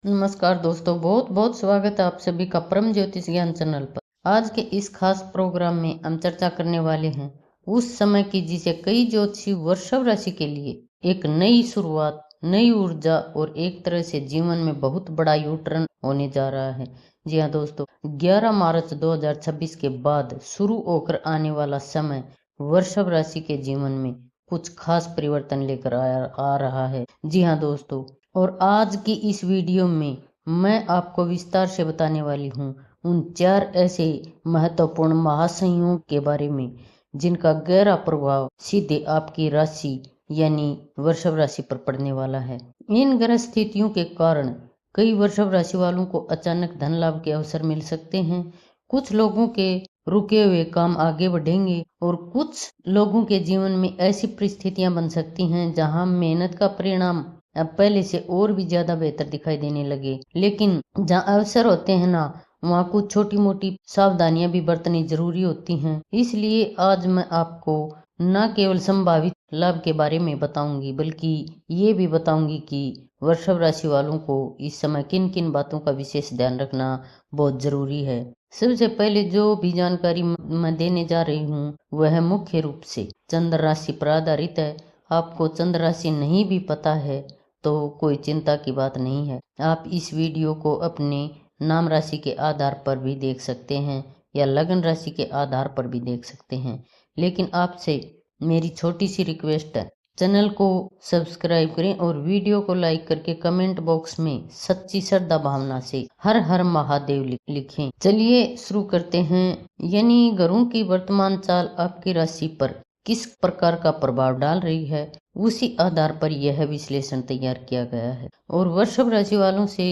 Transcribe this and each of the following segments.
नमस्कार दोस्तों, बहुत बहुत स्वागत है आप सभी का परम ज्योतिष ज्ञान चैनल पर। आज के इस खास प्रोग्राम में हम चर्चा करने वाले हैं उस समय की जिसे कई ज्योतिषी वृषभ राशि के लिए एक नई शुरुआत, नई ऊर्जा और एक तरह से जीवन में बहुत बड़ा यू टर्न होने जा रहा है। जी हाँ दोस्तों, 11 मार्च 2026 के बाद शुरू होकर आने वाला समय वृषभ राशि के जीवन में कुछ खास परिवर्तन लेकर आ रहा है। जी हाँ दोस्तों, और आज की इस वीडियो में मैं आपको विस्तार से बताने वाली हूँ उन 4 ऐसे महत्वपूर्ण महासंयोग के बारे में जिनका गहरा प्रभाव सीधे आपकी राशि यानी वृषभ राशि पर पड़ने वाला है। इन ग्रह स्थितियों के कारण कई वृषभ राशि वालों को अचानक धन लाभ के अवसर मिल सकते हैं। कुछ लोगों के रुके हुए काम आगे बढ़ेंगे और कुछ लोगों के जीवन में ऐसी परिस्थितियां बन सकती हैं जहां मेहनत का परिणाम अब पहले से और भी ज्यादा बेहतर दिखाई देने लगे। लेकिन जहाँ अवसर होते हैं ना, वहाँ कुछ छोटी मोटी सावधानियां भी बरतनी जरूरी होती हैं। इसलिए आज मैं आपको न केवल संभावित लाभ के बारे में बताऊंगी बल्कि ये भी बताऊंगी कि वृषभ राशि वालों को इस समय किन किन बातों का विशेष ध्यान रखना बहुत जरूरी है। सबसे पहले जो भी जानकारी मैं देने जा रही हूँ वह मुख्य रूप से चंद्र राशि पर आधारित है। आपको चंद्र राशि नहीं भी पता है तो कोई चिंता की बात नहीं है। आप इस वीडियो को अपने नाम राशि के आधार पर भी देख सकते हैं या लग्न राशि के आधार पर भी देख सकते हैं। लेकिन आपसे मेरी छोटी सी रिक्वेस्ट है, चैनल को सब्सक्राइब करें और वीडियो को लाइक करके कमेंट बॉक्स में सच्ची श्रद्धा भावना से हर हर महादेव लिखें। चलिए शुरू करते हैं। यानी ग्रहों की वर्तमान चाल आपकी राशि पर किस प्रकार का प्रभाव डाल रही है, उसी आधार पर यह विश्लेषण तैयार किया गया है। और वृषभ राशि वालों से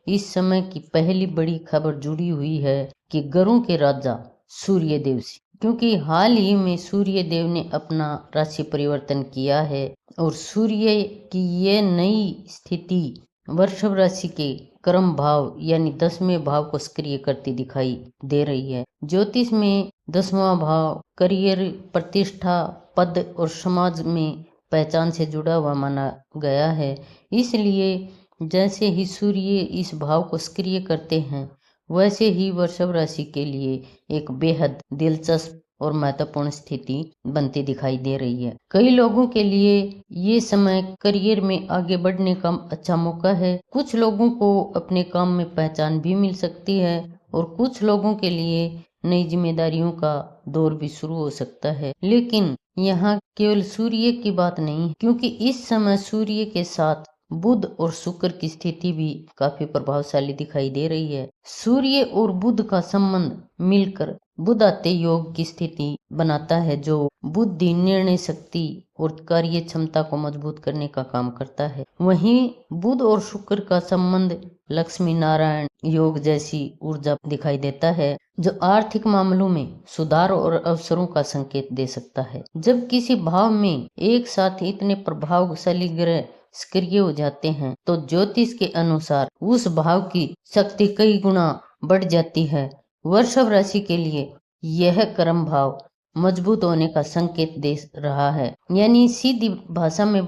इस समय की पहली बड़ी खबर जुड़ी हुई है कि ग्रहों के राजा सूर्य देव से, क्योंकि हाल ही में सूर्य देव ने अपना राशि परिवर्तन किया है और सूर्य की ये नई स्थिति वृषभ राशि के कर्म भाव यानी 10वें भाव को सक्रिय करती दिखाई दे रही है। ज्योतिष में 10वां भाव करियर, प्रतिष्ठा, पद और समाज में पहचान से जुड़ा हुआ माना गया है। इसलिए जैसे ही सूर्य इस भाव को सक्रिय करते हैं वैसे ही वृषभ राशि के लिए एक बेहद दिलचस्प और महत्वपूर्ण स्थिति बनती दिखाई दे रही है। कई लोगों के लिए ये समय करियर में आगे बढ़ने का अच्छा मौका है। कुछ लोगों को अपने काम में पहचान भी मिल सकती है और कुछ लोगों के लिए नई जिम्मेदारियों का दौर भी शुरू हो सकता है। लेकिन यहाँ केवल सूर्य की बात नहीं, क्योंकि इस समय सूर्य के साथ बुध और शुक्र की स्थिति भी काफी प्रभावशाली दिखाई दे रही है। सूर्य और बुध का संबंध मिलकर बुधाते योग की स्थिति बनाता है जो बुद्धि, निर्णय शक्ति और कार्य क्षमता को मजबूत करने का काम करता है। वहीं बुध और शुक्र का संबंध लक्ष्मी नारायण योग जैसी ऊर्जा दिखाई देता है जो आर्थिक मामलों में सुधार और अवसरों का संकेत दे सकता है। जब किसी भाव में एक साथ इतने प्रभावशाली ग्रह सक्रिय हो जाते हैं तो ज्योतिष के अनुसार उस भाव की शक्ति कई गुना बढ़ जाती है। वृषभ राशि के लिए यह कर्म भाव मजबूत होने का संकेत दे रहा है। यानी सीधी भाषा में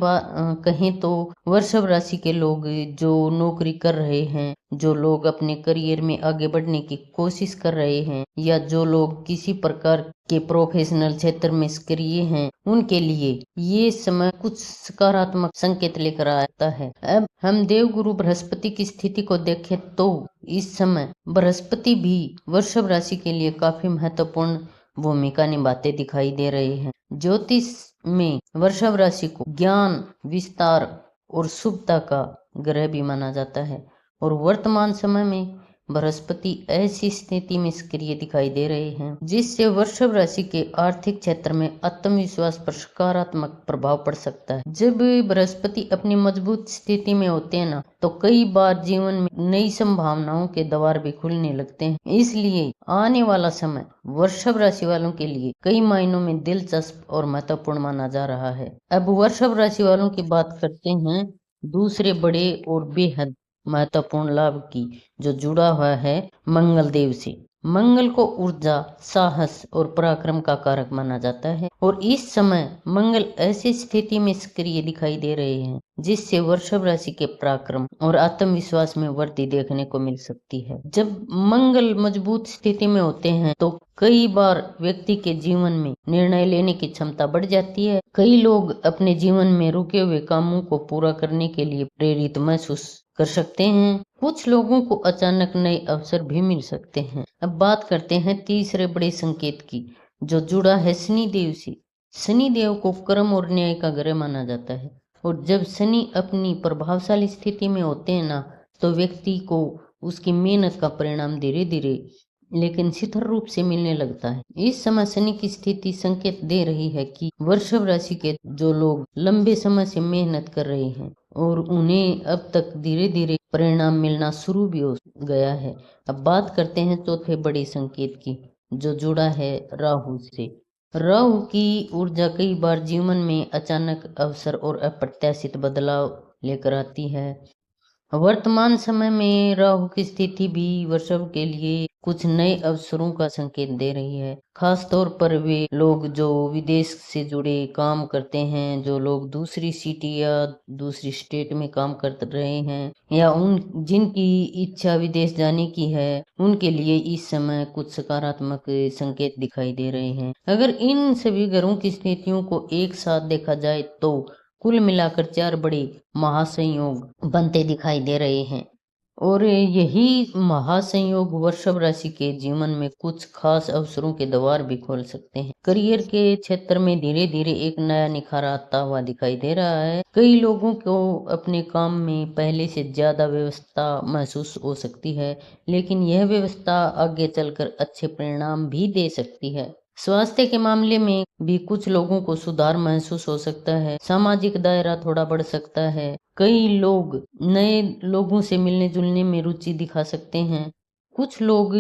कहें तो वृषभ राशि के लोग जो नौकरी कर रहे हैं, जो लोग अपने करियर में आगे बढ़ने की कोशिश कर रहे हैं या जो लोग किसी प्रकार के प्रोफेशनल क्षेत्र में सक्रिय हैं, उनके लिए ये समय कुछ सकारात्मक संकेत लेकर आता है। अब हम देवगुरु बृहस्पति की स्थिति को देखें तो इस समय बृहस्पति भी वृषभ राशि के लिए काफी महत्वपूर्ण भूमिका निभाते दिखाई दे रहे हैं। ज्योतिष में वृषभ राशि को ज्ञान, विस्तार और शुभता का ग्रह भी माना जाता है और वर्तमान समय में बृहस्पति ऐसी स्थिति में सक्रिय दिखाई दे रहे हैं जिससे वृषभ राशि के आर्थिक क्षेत्र में आत्मविश्वास पर सकारात्मक प्रभाव पड़ सकता है। जब बृहस्पति अपनी मजबूत स्थिति में होते हैं ना, तो कई बार जीवन में नई संभावनाओं के द्वार भी खुलने लगते हैं। इसलिए आने वाला समय वृषभ राशि वालों के लिए कई मायनों में दिलचस्प और महत्वपूर्ण माना जा रहा है। अब वृषभ राशि वालों की बात करते हैं दूसरे बड़े और बेहद महत्वपूर्ण लाभ की, जो जुड़ा हुआ है मंगल देव से। मंगल को ऊर्जा, साहस और पराक्रम का कारक माना जाता है और इस समय मंगल ऐसी स्थिति में सक्रिय दिखाई दे रहे हैं जिससे वृषभ राशि के पराक्रम और आत्मविश्वास में वृद्धि देखने को मिल सकती है। जब मंगल मजबूत स्थिति में होते हैं तो कई बार व्यक्ति के जीवन में निर्णय लेने की क्षमता बढ़ जाती है। कई लोग अपने जीवन में रुके हुए कामों को पूरा करने के लिए प्रेरित महसूस कर सकते हैं। कुछ लोगों को अचानक नए अवसर भी मिल सकते हैं। अब बात करते हैं तीसरे बड़े संकेत की, जो जुड़ा है शनि देव से। शनि देव को कर्म और न्याय का ग्रह माना जाता है और जब शनि अपनी प्रभावशाली स्थिति में होते हैं ना, तो व्यक्ति को उसकी मेहनत का परिणाम धीरे धीरे लेकिन शिथिल रूप से मिलने लगता है। इस समय शनि की स्थिति संकेत दे रही है कि वृषभ राशि के जो लोग लंबे समय से मेहनत कर रहे हैं और उन्हें अब तक धीरे धीरे परिणाम मिलना शुरू भी हो गया है। अब बात करते हैं चौथे बड़े संकेत की, जो जुड़ा है राहु से। राहु की ऊर्जा कई बार जीवन में अचानक अवसर और अप्रत्याशित बदलाव लेकर आती है। वर्तमान समय में राहु की स्थिति भी वृषभ के लिए कुछ नए अवसरों का संकेत दे रही है। खास तौर पर वे लोग जो विदेश से जुड़े काम करते हैं, जो लोग दूसरी सिटी या दूसरी स्टेट में काम कर रहे हैं या उन जिनकी इच्छा विदेश जाने की है, उनके लिए इस समय कुछ सकारात्मक संकेत दिखाई दे रहे हैं। अगर इन सभी ग्रहों की स्थितियों को एक साथ देखा जाए तो कुल मिलाकर 4 बड़े महासंयोग बनते दिखाई दे रहे हैं और यही महासंयोग वृषभ राशि के जीवन में कुछ खास अवसरों के द्वार भी खोल सकते हैं। करियर के क्षेत्र में धीरे धीरे एक नया निखार आता हुआ दिखाई दे रहा है। कई लोगों को अपने काम में पहले से ज्यादा व्यवस्था महसूस हो सकती है, लेकिन यह व्यवस्था आगे चलकर अच्छे परिणाम भी दे सकती है। स्वास्थ्य के मामले में भी कुछ लोगों को सुधार महसूस हो सकता है। सामाजिक दायरा थोड़ा बढ़ सकता है। कई लोग नए लोगों से मिलने जुलने में रुचि दिखा सकते हैं। कुछ लोग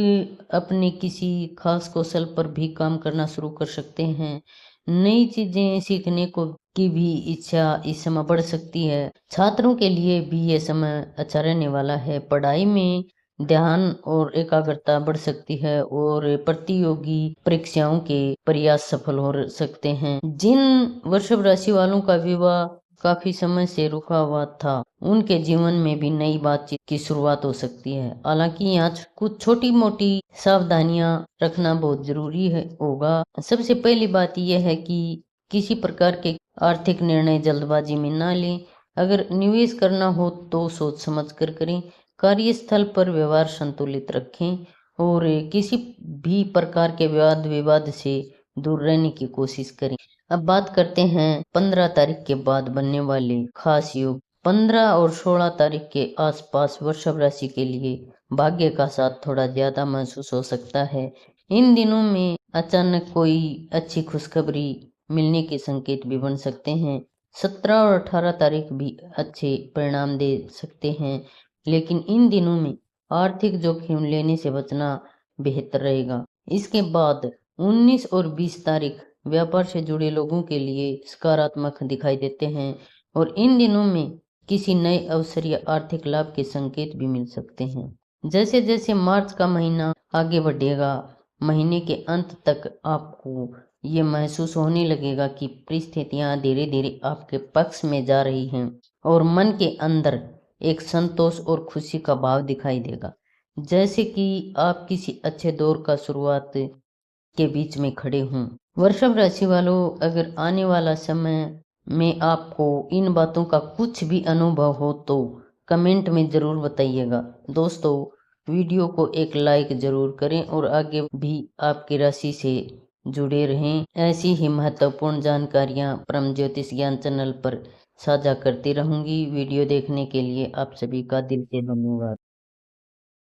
अपने किसी खास कौशल पर भी काम करना शुरू कर सकते हैं। नई चीजें सीखने को की भी इच्छा इस समय बढ़ सकती है। छात्रों के लिए भी ये समय अच्छा रहने वाला है। पढ़ाई में ध्यान और एकाग्रता बढ़ सकती है और प्रतियोगी परीक्षाओं के प्रयास सफल हो सकते हैं। जिन वृषभ राशि वालों का विवाह काफी समय से रुका हुआ था, उनके जीवन में भी नई बातचीत की शुरुआत हो सकती है। हालांकि यहाँ कुछ छोटी मोटी सावधानियां रखना बहुत जरूरी है होगा। सबसे पहली बात यह है कि किसी प्रकार के आर्थिक निर्णय जल्दबाजी में ना लें। अगर निवेश करना हो तो सोच समझ कर करें। कार्यस्थल पर व्यवहार संतुलित रखें और किसी भी प्रकार के वाद विवाद से दूर रहने की कोशिश करें। अब बात करते हैं 15 तारीख के बाद बनने वाले खास योग। 15 और 16 तारीख के आसपास वृषभ राशि के लिए भाग्य का साथ थोड़ा ज्यादा महसूस हो सकता है। इन दिनों में अचानक कोई अच्छी खुशखबरी मिलने के संकेत भी बन सकते हैं। 17 और 18 तारीख भी अच्छे परिणाम दे सकते हैं, लेकिन इन दिनों में आर्थिक जोखिम लेने से बचना बेहतर रहेगा। इसके बाद 19 और 20 तारीख व्यापार से जुड़े लोगों के लिए सकारात्मक दिखाई देते हैं और इन दिनों में किसी नए अवसर या आर्थिक लाभ के संकेत भी मिल सकते हैं। जैसे जैसे मार्च का महीना आगे बढ़ेगा, महीने के अंत तक आपको ये महसूस होने लगेगा कि परिस्थितियां धीरे धीरे आपके पक्ष में जा रही हैं और मन के अंदर एक संतोष और खुशी का भाव दिखाई देगा, जैसे कि आप किसी अच्छे दौर का शुरुआत के बीच में खड़े हों। वृषभ राशि वालों, अगर आने वाला समय में आपको इन बातों का कुछ भी अनुभव हो तो कमेंट में जरूर बताइएगा। दोस्तों, वीडियो को एक लाइक जरूर करें और आगे भी आपकी राशि से जुड़े रहें। ऐसी ही महत्वपूर्ण जानकारियां परम ज्योतिष ज्ञान चैनल पर साझा करती रहूंगी। वीडियो देखने के लिए आप सभी का दिल से धन्यवाद।